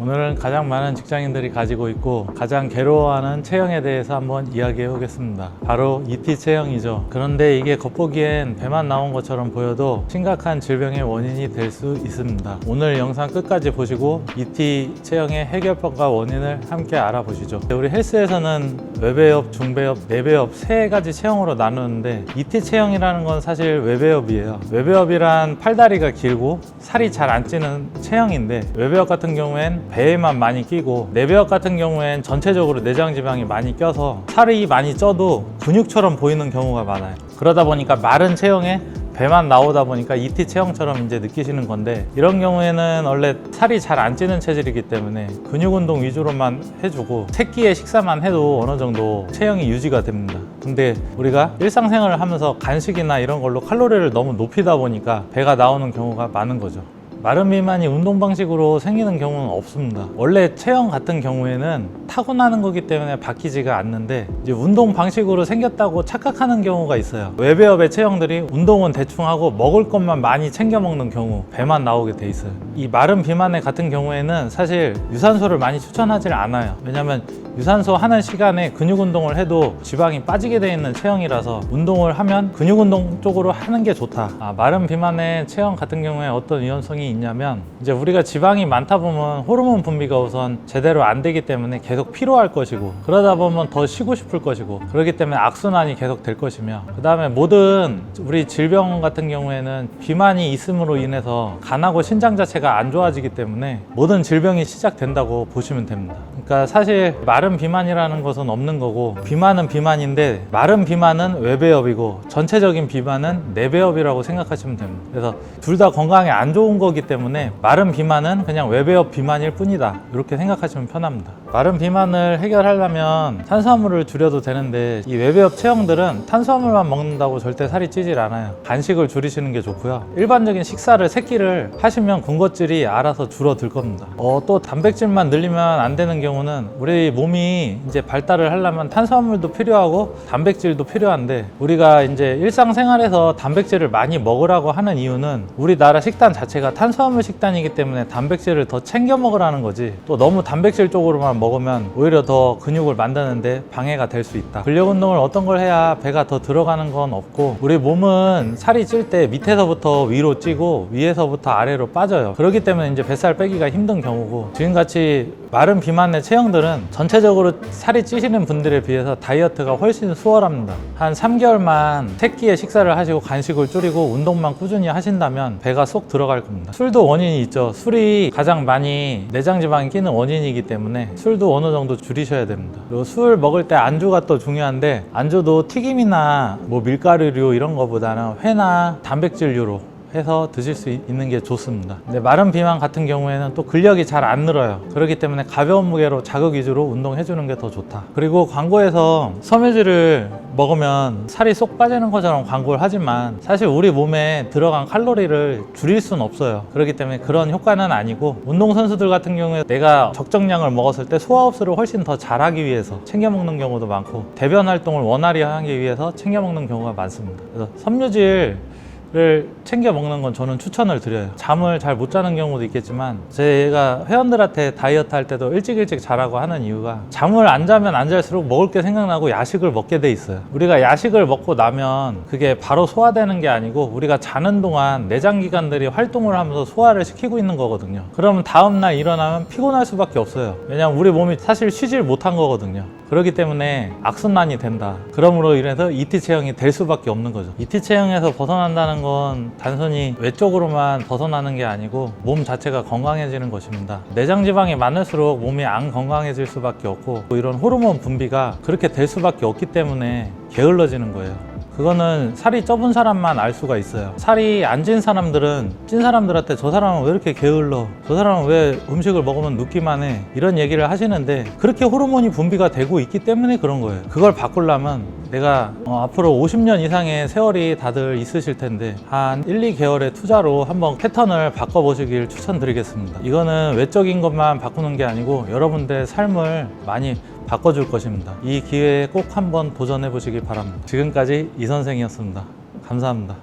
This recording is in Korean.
오늘은 가장 많은 직장인들이 가지고 있고 가장 괴로워하는 체형에 대해서 한번 이야기해 보겠습니다. 바로 ET 체형이죠. 그런데 이게 겉보기엔 배만 나온 것처럼 보여도 심각한 질병의 원인이 될 수 있습니다. 오늘 영상 끝까지 보시고 ET 체형의 해결법과 원인을 함께 알아보시죠. 우리 헬스에서는 외배업, 중배업, 내배업 세 가지 체형으로 나누는데 ET 체형이라는 건 사실 외배업이에요. 외배업이란 팔다리가 길고 살이 잘 안 찌는 체형인데, 외배업 같은 경우엔 배에만 많이 끼고 내배업 같은 경우엔 전체적으로 내장 지방이 많이 껴서 살이 많이 쪄도 근육처럼 보이는 경우가 많아요. 그러다 보니까 마른 체형에 배만 나오다 보니까 ET 체형처럼 이제 느끼시는 건데, 이런 경우에는 원래 살이 잘 안 찌는 체질이기 때문에 근육 운동 위주로만 해주고 새끼의 식사만 해도 어느 정도 체형이 유지가 됩니다. 근데 우리가 일상생활을 하면서 간식이나 이런 걸로 칼로리를 너무 높이다 보니까 배가 나오는 경우가 많은 거죠. 마른 비만이 운동 방식으로 생기는 경우는 없습니다. 원래 체형 같은 경우에는 타고나는 거기 때문에 바뀌지가 않는데, 이제 운동 방식으로 생겼다고 착각하는 경우가 있어요. 외배업의 체형들이 운동은 대충 하고 먹을 것만 많이 챙겨 먹는 경우 배만 나오게 돼 있어요. 이 마른 비만의 같은 경우에는 사실 유산소를 많이 추천하지 않아요. 왜냐면 유산소 하는 시간에 근육 운동을 해도 지방이 빠지게 돼 있는 체형이라서 운동을 하면 근육 운동 쪽으로 하는 게 좋다. 마른 비만의 체형 같은 경우에 어떤 위험성이 있냐면, 이제 우리가 지방이 많다 보면 호르몬 분비가 우선 제대로 안 되기 때문에 계속 피로할 것이고, 그러다 보면 더 쉬고 싶을 것이고, 그렇기 때문에 악순환이 계속 될 것이며, 그 다음에 모든 우리 질병 같은 경우에는 비만이 있음으로 인해서 간하고 신장 자체가 안 좋아지기 때문에 모든 질병이 시작된다고 보시면 됩니다. 그러니까 사실 마른 비만이라는 것은 없는 거고, 비만은 비만인데 마른 비만은 외배업이고 전체적인 비만은 내배업이라고 생각하시면 됩니다. 그래서 둘 다 건강에 안 좋은 거기 때문에 마른 비만은 그냥 외배업 비만일 뿐이다, 이렇게 생각하시면 편합니다. 마른 비만을 해결하려면 탄수화물을 줄여도 되는데, 이 외배업 체형들은 탄수화물만 먹는다고 절대 살이 찌질 않아요. 간식을 줄이시는 게 좋고요. 일반적인 식사를 세끼를 하시면 군것질이 알아서 줄어들 겁니다. 또 단백질만 늘리면 안 되는 경우는, 우리 몸이 이제 발달을 하려면 탄수화물도 필요하고 단백질도 필요한데, 우리가 이제 일상생활에서 단백질을 많이 먹으라고 하는 이유는 우리나라 식단 자체가 탄수화물 식단이기 때문에 단백질을 더 챙겨 먹으라는 거지, 또 너무 단백질 쪽으로만 먹으면 오히려 더 근육을 만드는데 방해가 될 수 있다. 근력 운동을 어떤 걸 해야 배가 더 들어가는 건 없고, 우리 몸은 살이 찔 때 밑에서부터 위로 찌고 위에서부터 아래로 빠져요. 그렇기 때문에 이제 뱃살 빼기가 힘든 경우고, 지금같이 마른 비만의 체형들은 전체적으로 살이 찌시는 분들에 비해서 다이어트가 훨씬 수월합니다. 한 3개월만 세끼의 식사를 하시고 간식을 줄이고 운동만 꾸준히 하신다면 배가 쏙 들어갈 겁니다. 술도 원인이 있죠. 술이 가장 많이 내장 지방이 끼는 원인이기 때문에 술도 어느 정도 줄이셔야 됩니다. 그리고 술 먹을 때 안주가 또 중요한데, 안주도 튀김이나 뭐 밀가루류 이런 거보다는 회나 단백질류로 해서 드실 수 있는 게 좋습니다. 근데 마른 비만 같은 경우에는 또 근력이 잘 안 늘어요. 그렇기 때문에 가벼운 무게로 자극 위주로 운동해 주는 게 더 좋다. 그리고 광고에서 섬유질을 먹으면 살이 쏙 빠지는 것처럼 광고를 하지만, 사실 우리 몸에 들어간 칼로리를 줄일 수는 없어요. 그렇기 때문에 그런 효과는 아니고, 운동선수들 같은 경우에 내가 적정량을 먹었을 때 소화 흡수를 훨씬 더 잘하기 위해서 챙겨 먹는 경우도 많고, 대변 활동을 원활히 하기 위해서 챙겨 먹는 경우가 많습니다. 그래서 섬유질 를 챙겨 먹는 건 저는 추천을 드려요. 잠을 잘 못 자는 경우도 있겠지만, 제가 회원들한테 다이어트 할 때도 일찍 자라고 하는 이유가, 잠을 안 자면 안 잘수록 먹을 게 생각나고 야식을 먹게 돼 있어요. 우리가 야식을 먹고 나면 그게 바로 소화되는 게 아니고, 우리가 자는 동안 내장기관들이 활동을 하면서 소화를 시키고 있는 거거든요. 그러면 다음날 일어나면 피곤할 수밖에 없어요. 왜냐면 우리 몸이 사실 쉬질 못한 거거든요. 그렇기 때문에 악순환이 된다. 그러므로 인해서 ET 체형이 될 수밖에 없는 거죠. ET 체형에서 벗어난다는 건 단순히 외적으로만 벗어나는 게 아니고 몸 자체가 건강해지는 것입니다. 내장 지방이 많을수록 몸이 안 건강해질 수밖에 없고, 이런 호르몬 분비가 그렇게 될 수밖에 없기 때문에 게을러지는 거예요. 그거는 살이 쪄본 사람만 알 수가 있어요. 살이 안 찐 사람들은 찐 사람들한테 저 사람은 왜 이렇게 게을러, 저 사람은 왜 음식을 먹으면 눕기만 해, 이런 얘기를 하시는데, 그렇게 호르몬이 분비가 되고 있기 때문에 그런 거예요. 그걸 바꾸려면 내가 앞으로 50년 이상의 세월이 다들 있으실 텐데, 한 1, 2개월의 투자로 한번 패턴을 바꿔보시길 추천드리겠습니다. 이거는 외적인 것만 바꾸는 게 아니고 여러분들의 삶을 많이 바꿔줄 것입니다. 이 기회에 꼭 한번 도전해 보시기 바랍니다. 지금까지 이 선생이었습니다. 감사합니다.